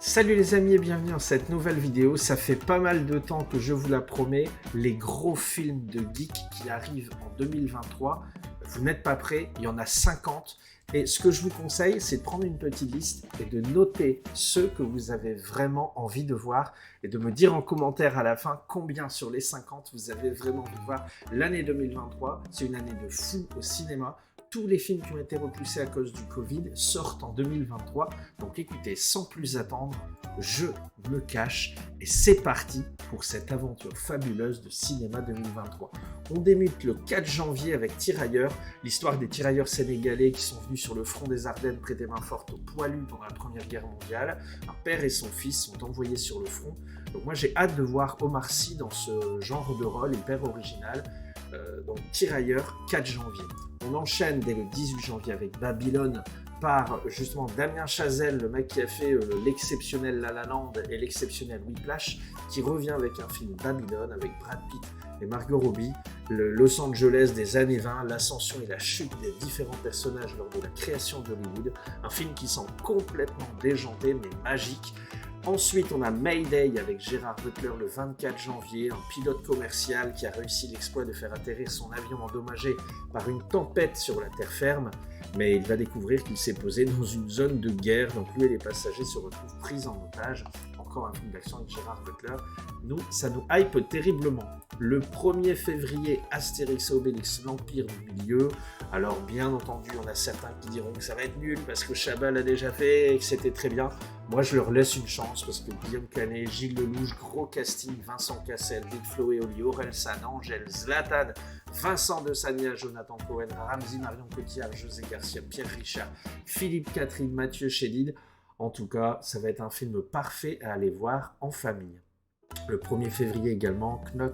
Salut les amis et bienvenue dans cette nouvelle vidéo. Ça fait pas mal de temps que je vous la promets, les gros films de geek qui arrivent en 2023. Vous n'êtes pas prêts, il y en a 50. Et ce que je vous conseille, c'est de prendre une petite liste et de noter ceux que vous avez vraiment envie de voir et de me dire en commentaire à la fin combien sur les 50 vous avez vraiment envie de voir. L'année 2023, c'est une année de fou au cinéma. Tous les films qui ont été repoussés à cause du Covid sortent en 2023. Donc écoutez, sans plus attendre, je me cache et c'est parti pour cette aventure fabuleuse de cinéma 2023. On débute le 4 janvier avec Tirailleurs, l'histoire des tirailleurs sénégalais qui sont venus sur le front des Ardennes prêter main forte aux poilus pendant la Première Guerre mondiale. Un père et son fils sont envoyés sur le front. Donc moi j'ai hâte de voir Omar Sy dans ce genre de rôle hyper original. Donc Tirailleurs, 4 janvier. On enchaîne dès le 18 janvier avec Babylone par justement Damien Chazelle, le mec qui a fait l'exceptionnel La La Land et l'exceptionnel Whiplash, qui revient avec un film Babylone avec Brad Pitt et Margot Robbie, le Los Angeles des années 20, l'ascension et la chute des différents personnages lors de la création d'Hollywood, un film qui semble complètement déjanté mais magique. Ensuite, on a Mayday avec Gérard Butler le 24 janvier, un pilote commercial qui a réussi l'exploit de faire atterrir son avion endommagé par une tempête sur la terre ferme, mais il va découvrir qu'il s'est posé dans une zone de guerre, donc lui et les passagers se retrouvent pris en otage. Encore un film d'action avec Gérard Butler. Nous, ça nous hype terriblement. Le 1er février, Astérix et Obélix, l'Empire du Milieu. Alors, bien entendu, on a certains qui diront que ça va être nul parce que Chabat l'a déjà fait et que c'était très bien. Moi, je leur laisse une chance parce que Guillaume Canet, Gilles Lelouch, gros casting, Vincent Cassel, Big Flo et Oli, Aurel San, Angèle, Zlatan, Vincent de Sagna, Jonathan Cohen, Ramzy, Marion Cotillard, José Garcia, Pierre Richard, Philippe Catherine, Mathieu Chédid. En tout cas, ça va être un film parfait à aller voir en famille. Le 1er février également, Knock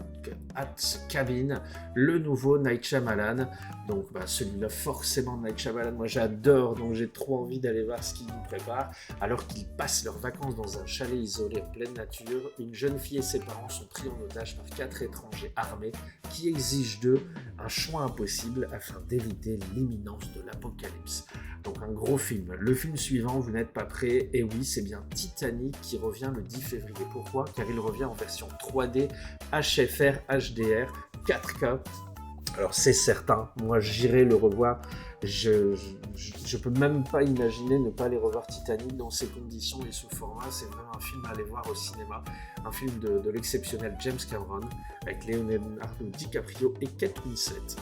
at Cabin, le nouveau Night Shyamalan. Donc celui-là, forcément, Night Shyamalan, moi j'adore, donc j'ai trop envie d'aller voir ce qu'il nous prépare. Alors qu'ils passent leurs vacances dans un chalet isolé en pleine nature, une jeune fille et ses parents sont pris en otage par 4 étrangers armés qui exigent d'eux un choix impossible afin d'éviter l'imminence de l'apocalypse. Donc un gros film. Le film suivant, vous n'êtes pas prêts, et oui, c'est bien Titanic qui revient le 10 février. Pourquoi ? Car il revient en version 3D, HFR, HDR, 4K. Alors c'est certain, moi j'irai le revoir. Je peux même pas imaginer ne pas aller revoir Titanic dans ces conditions et ce format. C'est vraiment un film à aller voir au cinéma. Un film de l'exceptionnel James Cameron avec Leonardo DiCaprio et Kate Winslet.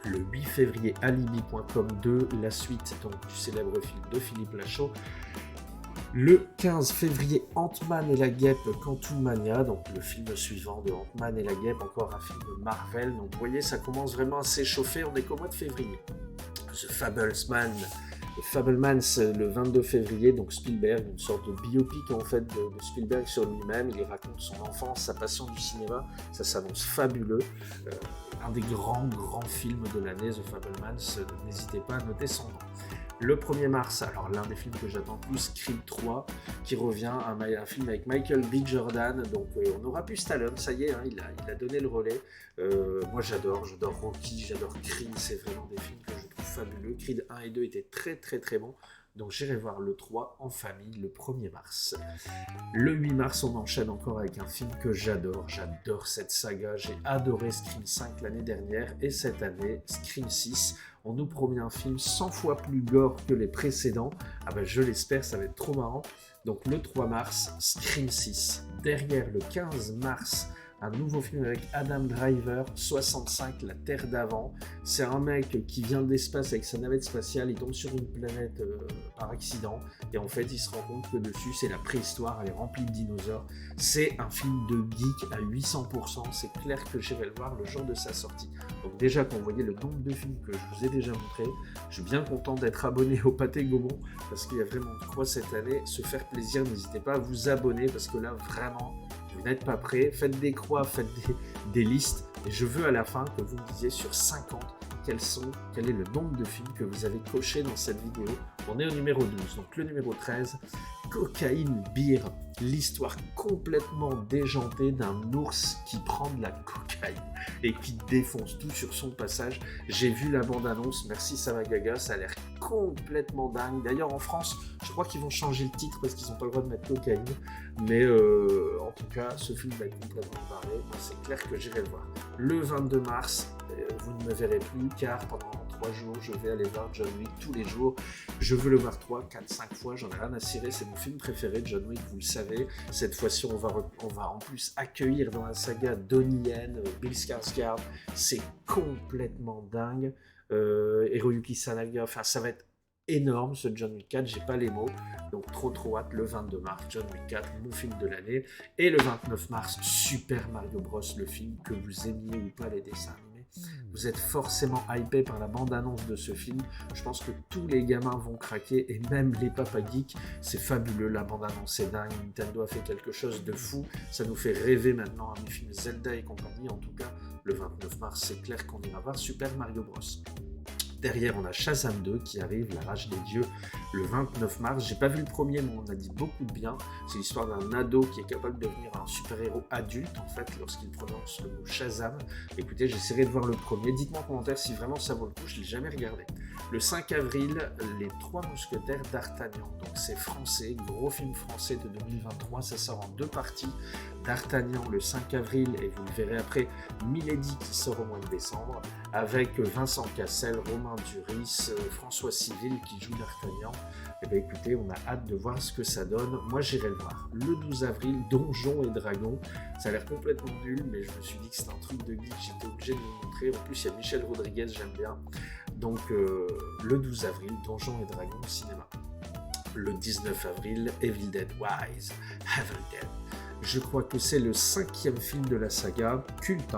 Le 8 février, Alibi.com 2, la suite donc, du célèbre film de Philippe Lachaud. Le 15 février, Ant-Man et la Guêpe, Quantumania, donc le film suivant de Ant-Man et la Guêpe, encore un film de Marvel. Donc vous voyez, ça commence vraiment à s'échauffer, on est qu'au mois de février. The Fabelmans, le 22 février, donc Spielberg, une sorte de biopic en fait de Spielberg sur lui-même. Il raconte son enfance, sa passion du cinéma, ça s'annonce fabuleux. Un des grands films de l'année, The Fabelmans, n'hésitez pas à noter son nom. Le 1er mars, alors l'un des films que j'attends plus, Creed 3, qui revient, un film avec Michael B. Jordan, donc on aura plus Stallone, ça y est, hein, il a donné le relais. Moi j'adore Rocky, j'adore Creed, c'est vraiment des films que je trouve fabuleux. Creed 1 et 2 étaient très bons, donc j'irai voir le 3 en famille le 1er mars. Le 8 mars, on enchaîne encore avec un film que j'adore cette saga, j'ai adoré Scream 5 l'année dernière, et cette année, Scream 6, on nous promet un film 100 fois plus gore que les précédents. Je l'espère, ça va être trop marrant. Donc le 3 mars, Scream 6. Derrière, le 15 mars, un nouveau film avec Adam Driver, 65, La Terre d'avant. C'est un mec qui vient de l'espace avec sa navette spatiale, il tombe sur une planète par accident, et en fait il se rend compte que dessus c'est la préhistoire, elle est remplie de dinosaures. C'est un film de geek à 800%, c'est clair que j'irai le voir le jour de sa sortie. Donc déjà quand vous voyez le nombre de films que je vous ai déjà montré, je suis bien content d'être abonné au Pâté Gaumont, parce qu'il y a vraiment de quoi cette année se faire plaisir. N'hésitez pas à vous abonner, parce que là vraiment, vous n'êtes pas prêts, faites des croix, faites des listes, et je veux à la fin que vous me disiez sur 50 quel est le nombre de films que vous avez coché dans cette vidéo. On est au numéro 12, donc le numéro 13, Cocaine Beer, l'histoire complètement déjantée d'un ours qui prend de la cocaïne et qui défonce tout sur son passage. J'ai vu la bande-annonce, merci Samagaga, ça a l'air complètement dingue. D'ailleurs en France, je crois qu'ils vont changer le titre parce qu'ils n'ont pas le droit de mettre cocaïne, mais en tout cas, ce film va être complètement barré. Moi, c'est clair que j'irai le voir. Le 22 mars, vous ne me verrez plus car pendant 3 jours, je vais aller voir John Wick tous les jours. Je veux le voir 3, 4, 5 fois, j'en ai rien à cirer, c'est mon film préféré de John Wick, vous le savez. Cette fois-ci, on va en plus accueillir dans la saga Donnie Yen, Bill Skarsgård, c'est complètement dingue. Hiroyuki Sanada, enfin ça va être énorme ce John Wick 4, j'ai pas les mots, donc trop hâte. Le 22 mars, John Wick 4, mon film de l'année, et le 29 mars, Super Mario Bros, le film, que vous aimiez ou pas les dessins animés. Vous êtes forcément hypé par la bande-annonce de ce film. Je pense que tous les gamins vont craquer, et même les papas geeks. C'est fabuleux, la bande-annonce est dingue. Nintendo a fait quelque chose de fou. Ça nous fait rêver maintenant à mes films Zelda et compagnie. En tout cas, le 29 mars, c'est clair qu'on ira voir Super Mario Bros. Derrière, on a Shazam 2 qui arrive, La Rage des Dieux, le 29 mars. J'ai pas vu le premier, mais on a dit beaucoup de bien. C'est l'histoire d'un ado qui est capable de devenir un super-héros adulte, en fait, lorsqu'il prononce le mot Shazam. Écoutez, j'essaierai de voir le premier. Dites-moi en commentaire si vraiment ça vaut le coup, je l'ai jamais regardé. Le 5 avril, Les Trois Mousquetaires d'Artagnan. Donc c'est français, gros film français de 2023. Ça sort en 2 parties. D'Artagnan le 5 avril, et vous le verrez après, Milady qui sort au mois de décembre, avec Vincent Cassel, Romain Duris, François Civil qui joue d'Artagnan. Et bien écoutez, on a hâte de voir ce que ça donne. Moi j'irai le voir. Le 12 avril, Donjons et Dragons. Ça a l'air complètement nul, mais je me suis dit que c'était un truc de geek, j'étais obligé de le montrer. En plus il y a Michel Rodriguez, j'aime bien. Donc le 12 avril, Donjons et Dragons au cinéma. Le 19 avril, Evil Dead Rise, Evil Dead. Je crois que c'est le 5e film de la saga, culte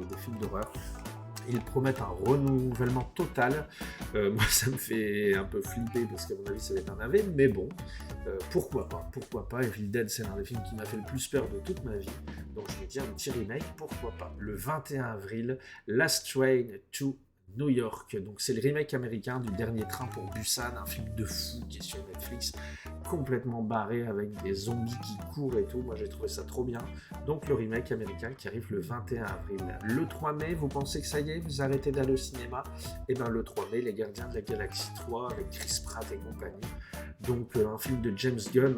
des films d'horreur. Ils promettent un renouvellement total. Moi, ça me fait un peu flipper parce qu'à mon avis, ça va être un navet, mais bon, pourquoi pas. Evil Dead, c'est l'un des films qui m'a fait le plus peur de toute ma vie. Donc, je me dis un petit remake, pourquoi pas. Le 21 avril, Last Train to New York. Donc, c'est le remake américain du Dernier Train pour Busan, un film de fou qui est sur Netflix, complètement barré avec des zombies qui courent et tout. Moi, j'ai trouvé ça trop bien. Donc, le remake américain qui arrive le 21 avril. Le 3 mai, vous pensez que ça y est, vous arrêtez d'aller au cinéma? Et bien, le 3 mai, Les Gardiens de la Galaxie 3 avec Chris Pratt et compagnie. Donc, un film de James Gunn,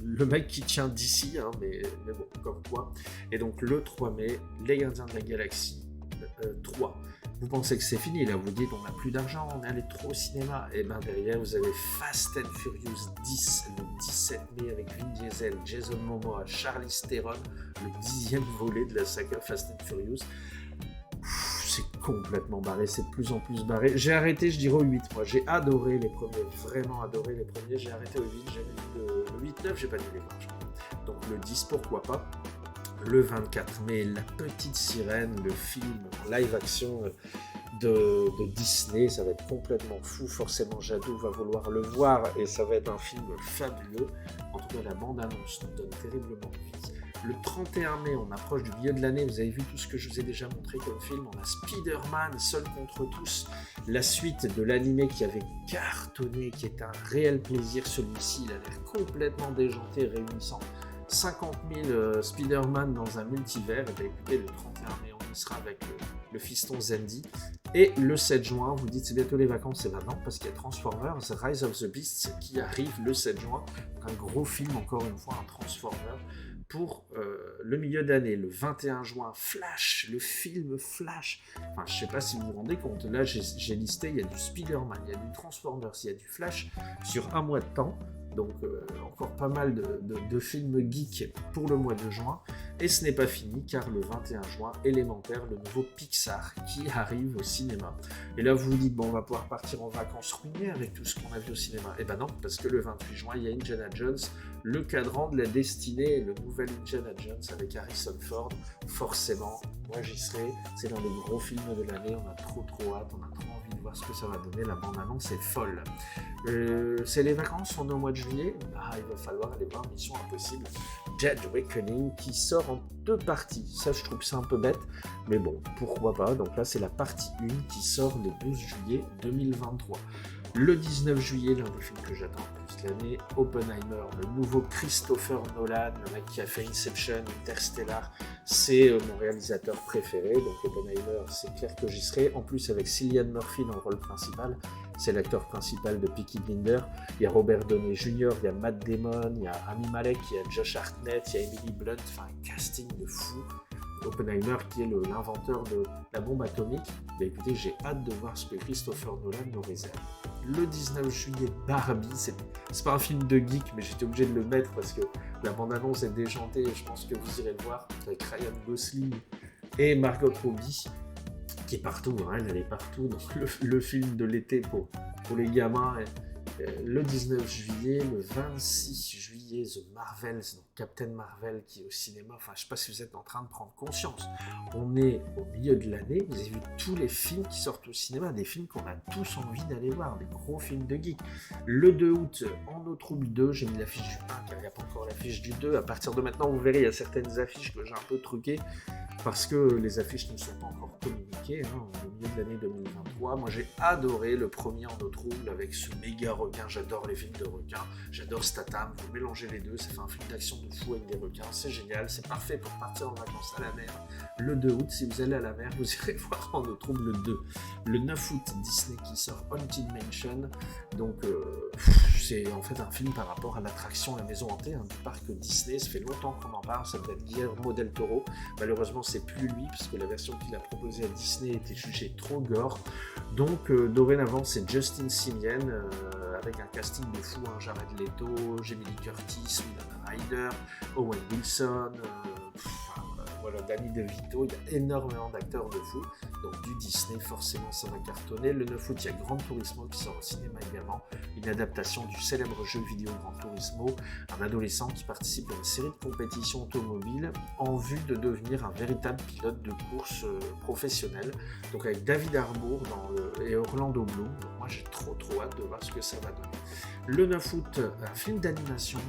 le mec qui tient d'ici, mais bon, comme quoi. Et donc, le 3 mai, Les Gardiens de la Galaxie 3. Vous pensez que c'est fini, là, vous dites on n'a plus d'argent, on est allé trop au cinéma. Et bien derrière, vous avez Fast and Furious 10, le 17 mai avec Vin Diesel, Jason Momoa, Charlize Theron, le 10e volet de la saga Fast and Furious. C'est complètement barré, c'est de plus en plus barré. J'ai arrêté, je dirais au 8, moi. J'ai adoré les premiers, vraiment adoré les premiers. J'ai arrêté au 8, j'ai vu le 8-9, j'ai pas dû les voir. Donc le 10, pourquoi pas. Le 24 mai, La Petite Sirène, le film live action de Disney, ça va être complètement fou, forcément Jadot va vouloir le voir et ça va être un film fabuleux. En tout cas, la bande-annonce nous donne terriblement envie. Le 31 mai, on approche du milieu de l'année, vous avez vu tout ce que je vous ai déjà montré comme film. On a Spider-Man, Seul contre tous, la suite de l'animé qui avait cartonné, qui est un réel plaisir. Celui-ci, il a l'air complètement déjanté, réunissant 50 000 Spider-Man dans un multivers. Et bien écoutez, le 31 mai, on y sera avec le fiston Zandy. Et le 7 juin, vous dites c'est bientôt les vacances, c'est maintenant, parce qu'il y a Transformers, Rise of the Beasts qui arrive le 7 juin. Donc un gros film, encore une fois, un Transformers pour le milieu d'année. Le 21 juin, Flash, le film Flash. Enfin, je sais pas si vous vous rendez compte, là j'ai listé, il y a du Spider-Man, il y a du Transformers, il y a du Flash sur un mois de temps. Donc encore pas mal de films geeks pour le mois de juin. Et ce n'est pas fini car le 21 juin, Élémentaire, le nouveau Pixar qui arrive au cinéma. Et là vous vous dites, bon on va pouvoir partir en vacances ruinées avec tout ce qu'on a vu au cinéma. Et ben non, parce que le 28 juin, il y a Indiana Jones, le cadran de la destinée, le nouvel Indiana Jones avec Harrison Ford. Forcément, moi j'y serai, c'est l'un des gros films de l'année, on a trop hâte, on a trop envie de voir ce que ça va donner, la bande-annonce est folle. C'est les vacances, on est au mois de juillet, il va falloir aller voir Mission Impossible Dead Reckoning qui sort en 2 parties. Ça je trouve que c'est un peu bête, mais bon, pourquoi pas. Donc là c'est la partie 1 qui sort le 12 juillet 2023. Le 19 juillet, l'un des films que j'attends le plus de l'année, Oppenheimer, le nouveau Christopher Nolan, le mec qui a fait Inception, Interstellar, c'est mon réalisateur préféré, donc Oppenheimer, c'est clair que j'y serai. En plus, avec Cillian Murphy dans le rôle principal, c'est l'acteur principal de Peaky Blinders. Il y a Robert Downey Jr., il y a Matt Damon, il y a Rami Malek, il y a Josh Hartnett, il y a Emily Blunt, enfin un casting de fou. Oppenheimer, qui est l'inventeur de la bombe atomique. Bah écoutez, j'ai hâte de voir ce que Christopher Nolan nous réserve. Le 19 juillet, Barbie, c'est pas un film de geek, mais j'étais obligé de le mettre parce que la bande-annonce est déjantée et je pense que vous irez le voir avec Ryan Gosling et Margot Robbie, qui est partout, hein, elle est partout, donc le film de l'été pour les gamins. Le 19 juillet, le 26 juillet, The Marvels, donc Captain Marvel qui est au cinéma. Enfin, je ne sais pas si vous êtes en train de prendre conscience. On est au milieu de l'année, vous avez vu tous les films qui sortent au cinéma, des films qu'on a tous envie d'aller voir, des gros films de geek. Le 2 août, En eau trouble 2, j'ai mis l'affiche du 1 car il n'y a pas encore l'affiche du 2. À partir de maintenant, vous verrez, il y a certaines affiches que j'ai un peu truquées parce que les affiches ne sont pas encore communiquées, au milieu de l'année 2023. Moi, j'ai adoré le premier En eau trouble avec ce méga requin. J'adore les films de requins, j'adore Statham. Vous mélangez les deux, ça fait un film d'action de fou avec des requins, c'est génial, c'est parfait pour partir en vacances à la mer. Le 2 août, si vous allez à la mer, vous irez voir En eau trouble le 2. Le 9 août, Disney qui sort Haunted Mansion. Donc, c'est en fait un film par rapport à l'attraction La Maison Hantée, du parc Disney. Ça fait longtemps qu'on en parle, ça s'appelle Guillermo del Toro. Malheureusement, c'est plus lui, parce que la version qu'il a proposée à Disney était jugée trop gore. Donc, dorénavant, c'est Justin Simien, avec un casting de fou, Jared Leto, Jamie Lee Curtis, Winona Ryder, Owen Wilson, voilà, Danny DeVito, il y a énormément d'acteurs de fou, donc du Disney, forcément ça va cartonner. Le 9 août, il y a Gran Turismo qui sort au cinéma également, une adaptation du célèbre jeu vidéo Gran Turismo, un adolescent qui participe à une série de compétitions automobiles en vue de devenir un véritable pilote de course professionnel, donc avec David Harbour et Orlando Bloom. Donc moi j'ai trop hâte de voir ce que ça va donner. Le 9 août, un film d'animation,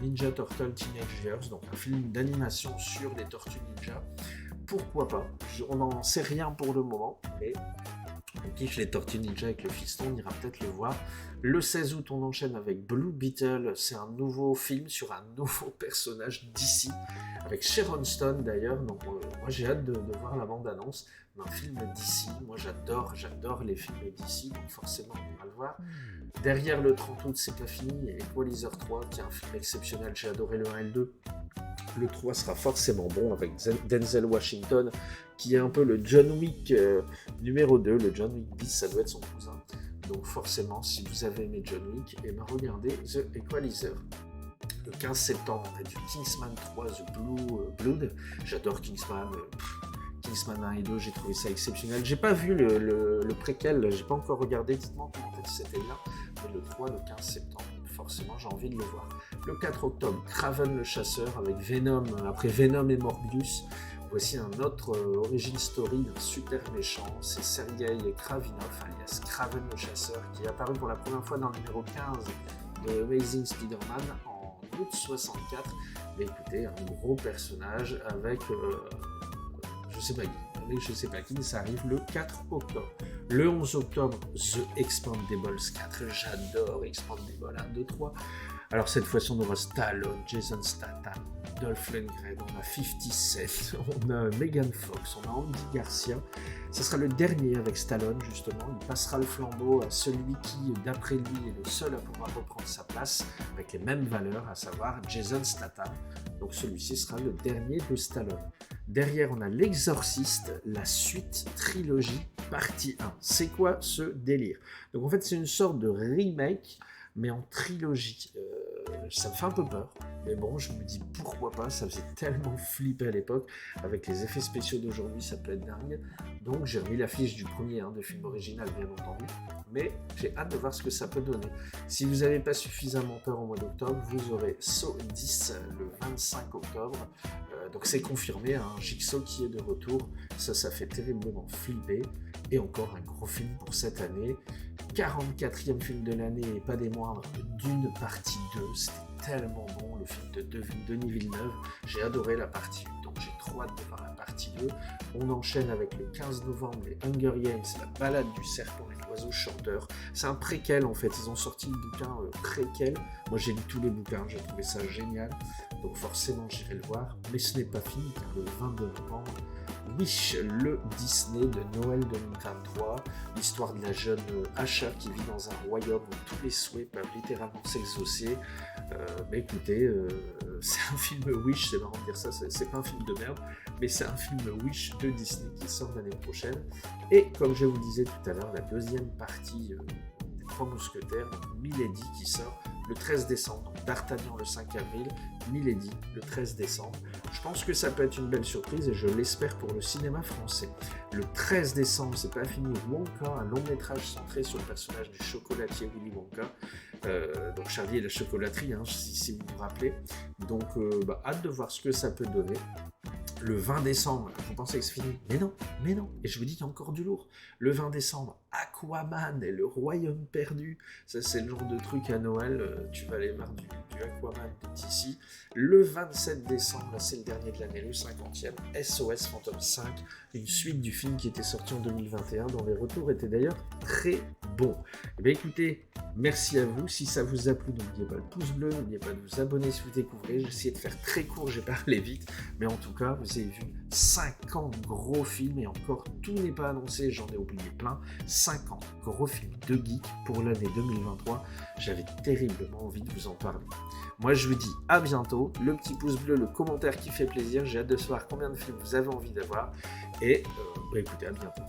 Ninja Turtle Teenage Years, donc un film d'animation sur les Tortues Ninja. Pourquoi pas? On n'en sait rien pour le moment, mais on kiffe les Tortues Ninja avec le fiston, on ira peut-être le voir. Le 16 août, on enchaîne avec Blue Beetle, c'est un nouveau film sur un nouveau personnage d'ici, avec Sharon Stone d'ailleurs, donc moi j'ai hâte de voir la bande-annonce d'un film d'ici. Moi j'adore les films d'ici, donc forcément on ira le voir. Derrière le 30 août, c'est pas fini, il y a Equalizer 3 qui est un film exceptionnel, j'ai adoré le 1 et le 2. Le 3 sera forcément bon avec Denzel Washington qui est un peu le John Wick numéro 2, le John Wick bis, ça doit être son cousin. Donc forcément, si vous avez aimé John Wick, regardez The Equalizer. Le 15 septembre, on a du Kingsman 3, The Blue Blood. J'adore Kingsman. Kingsman 1 et 2, j'ai trouvé ça exceptionnel. J'ai pas vu le préquel, j'ai pas encore regardé, dites-moi comment c'était bien. Mais le 3, le 15 septembre, forcément j'ai envie de le voir. Le 4 octobre, Kraven le chasseur avec Venom, après Venom et Morbius. Voici un autre origin story d'un super méchant, c'est Sergei Kravinov, alias Kraven le chasseur, qui est apparu pour la première fois dans le numéro 15 de Amazing Spider-Man en août 64. Mais écoutez, un gros personnage avec... je sais pas qui, mais ça arrive le 4 octobre. Le 11 octobre, The Expandables 4, j'adore Expandables 1, 2, 3. Alors cette fois-ci, on aura Stallone, Jason Statham, Dolph Lundgren, on a 50 Cent, on a Megan Fox, on a Andy Garcia. Ce sera le dernier avec Stallone, justement. Il passera le flambeau à celui qui, d'après lui, est le seul à pouvoir reprendre sa place avec les mêmes valeurs, à savoir Jason Statham. Donc celui-ci sera le dernier de Stallone. Derrière, on a L'Exorciste, la suite trilogie, partie 1. C'est quoi ce délire? Donc en fait, c'est une sorte de remake, mais en trilogie. Ça me fait un peu peur, mais bon, je me dis pourquoi pas, ça faisait tellement flipper à l'époque, avec les effets spéciaux d'aujourd'hui, ça peut être dingue. Donc j'ai remis l'affiche du premier de film original, bien entendu, mais j'ai hâte de voir ce que ça peut donner. Si vous n'avez pas suffisamment peur au mois d'octobre, vous aurez Saw 10 le 25 octobre, donc c'est confirmé, Jigsaw qui est de retour, ça fait terriblement flipper, et encore un gros film pour cette année. 44e film de l'année et pas des moindres, Dune partie 2, c'était tellement bon le film de Denis Villeneuve, j'ai adoré la partie 1, donc j'ai trop hâte de voir la partie 2. On enchaîne avec le 15 novembre les Hunger Games, la balade du serpent et l'oiseau chanteur. C'est un préquel en fait, ils ont sorti le bouquin préquel. Moi j'ai lu tous les bouquins, j'ai trouvé ça génial, donc forcément j'irai le voir. Mais ce n'est pas fini car le 22 novembre, Wish, le Disney de Noël 2023, l'histoire de la jeune Asha qui vit dans un royaume où tous les souhaits peuvent littéralement s'exaucer. Mais écoutez, c'est un film Wish, c'est marrant de dire ça, c'est pas un film de merde, mais c'est un film Wish de Disney qui sort l'année prochaine. Et comme je vous disais tout à l'heure, la deuxième partie des Trois Mousquetaires, Milady qui sort le 13 décembre, donc D'Artagnan le 5 avril, Milady le 13 décembre. Je pense que ça peut être une belle surprise et je l'espère pour le cinéma français. Le 13 décembre, c'est pas fini, Wonka, un long métrage centré sur le personnage du chocolatier Willy Wonka. Donc Charlie et la chocolaterie, hein, si vous vous rappelez. Donc hâte de voir ce que ça peut donner. Le 20 décembre, vous pensez que c'est fini? Mais non. Et je vous dis qu'il y a encore du lourd. Le 20 décembre, Aquaman et le Royaume perdu. Ça, c'est le genre de truc à Noël. Tu vas aller voir du Aquaman d'ici. Le 27 décembre, là, c'est le dernier de l'année, le 50e, SOS Fantôme 5. Une suite du film qui était sorti en 2021, dont les retours étaient d'ailleurs très bons. Eh bien, écoutez, merci à vous. Si ça vous a plu, n'oubliez pas le pouce bleu, n'oubliez pas de vous abonner si vous découvrez. J'ai essayé de faire très court, j'ai parlé vite. Mais en tout cas, vous avez vu 50 gros films et encore tout n'est pas annoncé, j'en ai oublié plein. 50 gros films de geek pour l'année 2023. J'avais terriblement envie de vous en parler. Moi je vous dis à bientôt, le petit pouce bleu, le commentaire qui fait plaisir, j'ai hâte de savoir combien de films vous avez envie d'avoir et écoutez, à bientôt.